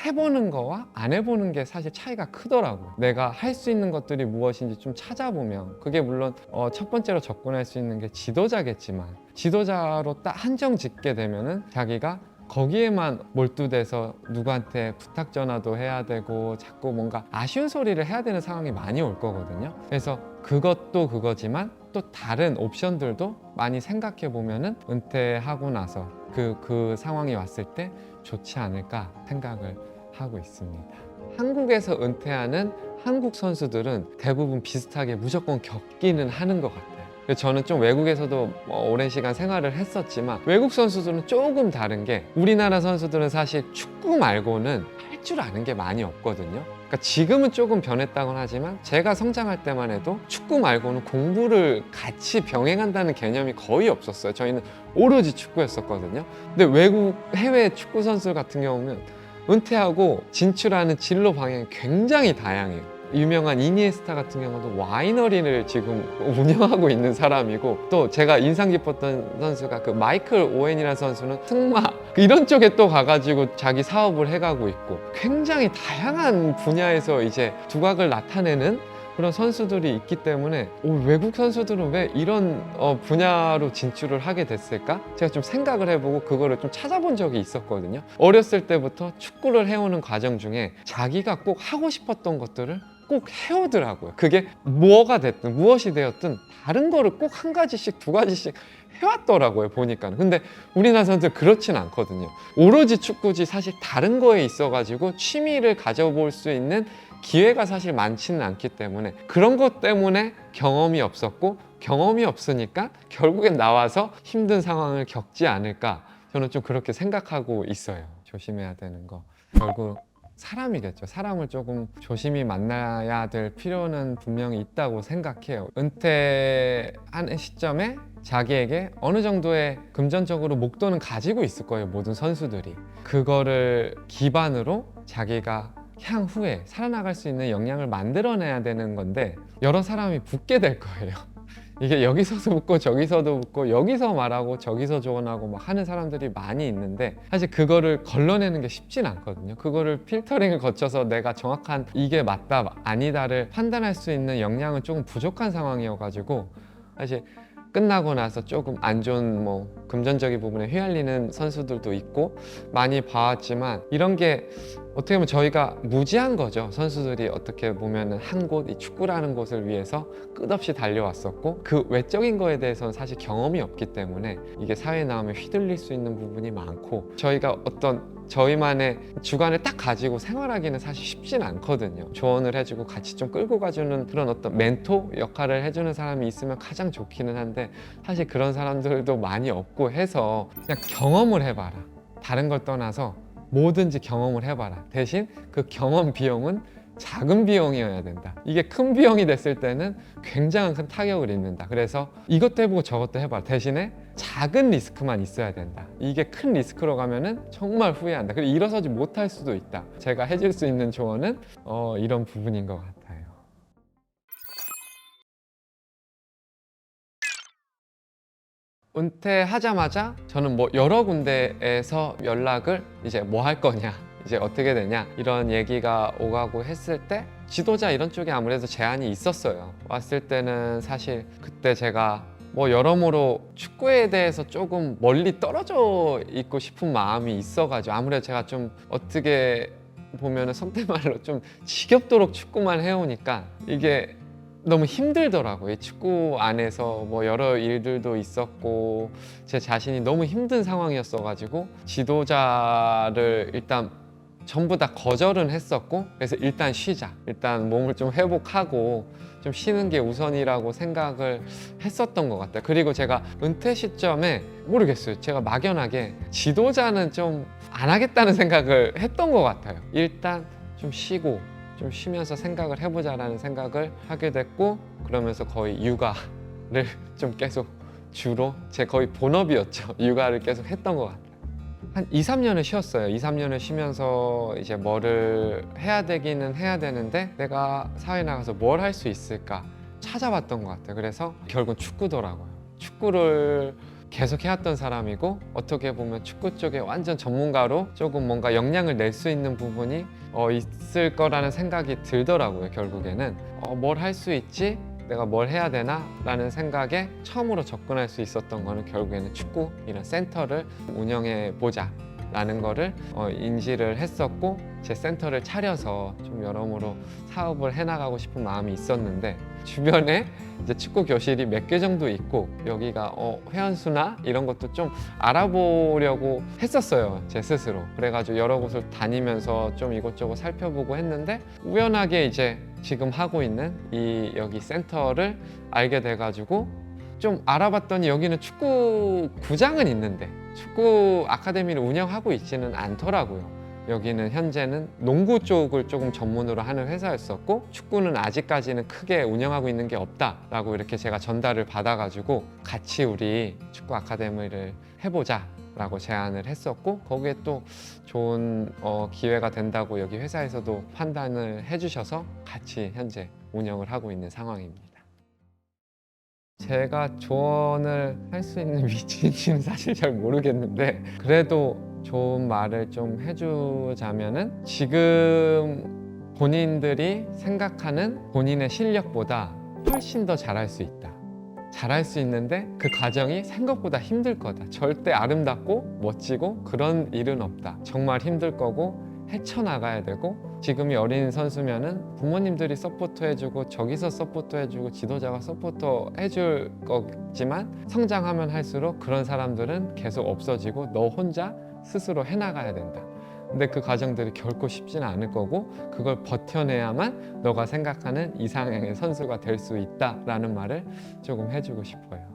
[SPEAKER 1] 해보는 거와 안 해보는 게 사실 차이가 크더라고요. 내가 할 수 있는 것들이 무엇인지 좀 찾아보면, 그게 물론 첫 번째로 접근할 수 있는 게 지도자겠지만, 지도자로 딱 한정 짓게 되면은 자기가 거기에만 몰두돼서 누구한테 부탁 전화도 해야 되고 자꾸 뭔가 아쉬운 소리를 해야 되는 상황이 많이 올 거거든요. 그래서 그것도 그거지만 또 다른 옵션들도 많이 생각해 보면은 은퇴하고 나서 그 상황이 왔을 때 좋지 않을까 생각을 하고 있습니다. 한국에서 은퇴하는 한국 선수들은 대부분 비슷하게 무조건 겪기는 하는 것 같아요. 저는 좀 외국에서도 오랜 시간 생활을 했었지만 외국 선수들은 조금 다른 게, 우리나라 선수들은 사실 축구 말고는 할 줄 아는 게 많이 없거든요. 그러니까 지금은 조금 변했다곤 하지만 제가 성장할 때만 해도 축구 말고는 공부를 같이 병행한다는 개념이 거의 없었어요. 저희는 오로지 축구였었거든요. 근데 외국 해외 축구 선수 같은 경우는 은퇴하고 진출하는 진로 방향이 굉장히 다양해요. 유명한 이니에스타 같은 경우도 와이너리를 지금 운영하고 있는 사람이고, 또 제가 인상 깊었던 선수가 그 마이클 오웬이라는 선수는 승마 이런 쪽에 또 가가지고 자기 사업을 해가고 있고, 굉장히 다양한 분야에서 이제 두각을 나타내는 그런 선수들이 있기 때문에 외국 선수들은 왜 이런 분야로 진출을 하게 됐을까? 제가 좀 생각을 해보고 그거를 좀 찾아본 적이 있었거든요. 어렸을 때부터 축구를 해오는 과정 중에 자기가 꼭 하고 싶었던 것들을 꼭 해오더라고요. 그게 뭐가 됐든 무엇이 되었든 다른 거를 꼭 한 가지씩 두 가지씩 해왔더라고요, 보니까. 근데 우리나라 선수들 그렇진 않거든요. 오로지 축구지 사실 다른 거에 있어가지고 취미를 가져볼 수 있는 기회가 사실 많지는 않기 때문에 그런 것 때문에 경험이 없었고, 경험이 없으니까 결국엔 나와서 힘든 상황을 겪지 않을까, 저는 좀 그렇게 생각하고 있어요. 조심해야 되는 거 결국 사람이겠죠. 사람을 조금 조심히 만나야 될 필요는 분명히 있다고 생각해요. 은퇴하는 시점에 자기에게 어느 정도의 금전적으로 목돈은 가지고 있을 거예요, 모든 선수들이. 그거를 기반으로 자기가 향후에 살아나갈 수 있는 역량을 만들어내야 되는 건데, 여러 사람이 붙게 될 거예요. 이게 여기서도 붙고 저기서도 붙고 여기서 말하고 저기서 조언하고 막 하는 사람들이 많이 있는데, 사실 그거를 걸러내는 게 쉽진 않거든요. 그거를 필터링을 거쳐서 내가 정확한 이게 맞다 아니다를 판단할 수 있는 역량은 조금 부족한 상황이어가지고, 사실 끝나고 나서 조금 안 좋은 금전적인 부분에 휘말리는 선수들도 있고 많이 봐왔지만, 이런 게 어떻게 보면 저희가 무지한 거죠. 선수들이 어떻게 보면 한 곳, 이 축구라는 곳을 위해서 끝없이 달려왔었고, 그 외적인 거에 대해서는 사실 경험이 없기 때문에 이게 사회에 나오면 휘둘릴 수 있는 부분이 많고, 저희가 어떤 저희만의 주관을 딱 가지고 생활하기는 사실 쉽진 않거든요. 조언을 해주고 같이 좀 끌고 가주는 그런 어떤 멘토 역할을 해주는 사람이 있으면 가장 좋기는 한데, 사실 그런 사람들도 많이 없고 해서 그냥 경험을 해봐라. 다른 걸 떠나서 뭐든지 경험을 해봐라. 대신 그 경험 비용은 작은 비용이어야 된다. 이게 큰 비용이 됐을 때는 굉장한 큰 타격을 입는다. 그래서 이것도 해보고 저것도 해봐라. 대신에 작은 리스크만 있어야 된다. 이게 큰 리스크로 가면은 정말 후회한다. 그리고 일어서지 못할 수도 있다. 제가 해줄 수 있는 조언은 이런 부분인 것 같아요. 은퇴하자마자 저는 여러 군데에서 연락을, 이제 뭐 할 거냐, 이제 어떻게 되냐, 이런 얘기가 오가고 했을 때 지도자 이런 쪽에 아무래도 제한이 있었어요. 왔을 때는 사실 그때 제가 여러모로 축구에 대해서 조금 멀리 떨어져 있고 싶은 마음이 있어가지고, 아무래도 제가 좀 어떻게 보면은 속된 말로 좀 지겹도록 축구만 해오니까 이게 너무 힘들더라고요. 이 축구 안에서 여러 일들도 있었고 제 자신이 너무 힘든 상황이었어가지고 지도자를 일단 전부 다 거절은 했었고, 그래서 일단 쉬자, 일단 몸을 좀 회복하고 좀 쉬는 게 우선이라고 생각을 했었던 것 같아요. 그리고 제가 은퇴 시점에 모르겠어요, 제가 막연하게 지도자는 좀 안 하겠다는 생각을 했던 것 같아요. 일단 좀 쉬고 좀 쉬면서 생각을 해보자라는 생각을 하게 됐고, 그러면서 거의 육아를 좀 계속 주로 제 거의 본업이었죠. 육아를 계속 했던 것 같아요. 한 2, 3년을 쉬었어요. 2, 3년을 쉬면서 이제 뭐를 해야 되기는 해야 되는데 내가 사회에 나가서 뭘 할 수 있을까 찾아봤던 것 같아요. 그래서 결국 축구더라고요. 축구를 계속 해왔던 사람이고, 어떻게 보면 축구 쪽에 완전 전문가로 조금 뭔가 역량을 낼 수 있는 부분이 있을 거라는 생각이 들더라고요. 결국에는 뭘 할 수 있지? 내가 뭘 해야 되나? 라는 생각에 처음으로 접근할 수 있었던 거는 결국에는 축구 이런 센터를 운영해 보자 라는 거를 인지를 했었고, 제 센터를 차려서 좀 여러모로 사업을 해나가고 싶은 마음이 있었는데, 주변에 이제 축구 교실이 몇 개 정도 있고 여기가 회원수나 이런 것도 좀 알아보려고 했었어요, 제 스스로. 그래가지고 여러 곳을 다니면서 좀 이곳저곳 살펴보고 했는데, 우연하게 이제 지금 하고 있는 이 여기 센터를 알게 돼가지고 좀 알아봤더니 여기는 축구 구장은 있는데 축구 아카데미를 운영하고 있지는 않더라고요. 여기는 현재는 농구 쪽을 조금 전문으로 하는 회사였었고, 축구는 아직까지는 크게 운영하고 있는 게 없다라고 이렇게 제가 전달을 받아가지고 같이 우리 축구 아카데미를 해보자 라고 제안을 했었고, 거기에 또 좋은 기회가 된다고 여기 회사에서도 판단을 해주셔서 같이 현재 운영을 하고 있는 상황입니다. 제가 조언을 할 수 있는 위치인지는 사실 잘 모르겠는데, 그래도 좋은 말을 좀 해주자면은, 지금 본인들이 생각하는 본인의 실력보다 훨씬 더 잘할 수 있다. 잘할 수 있는데 그 과정이 생각보다 힘들 거다. 절대 아름답고 멋지고 그런 일은 없다. 정말 힘들 거고 헤쳐나가야 되고 지금이 어린 선수면은 부모님들이 서포트 해주고 저기서 서포트 해주고 지도자가 서포트 해줄 거지만 성장하면 할수록 그런 사람들은 계속 없어지고 너 혼자 스스로 해나가야 된다. 근데 그 과정들이 결코 쉽지는 않을 거고 그걸 버텨내야만 너가 생각하는 이상형의 선수가 될 수 있다라는 말을 조금 해주고 싶어요.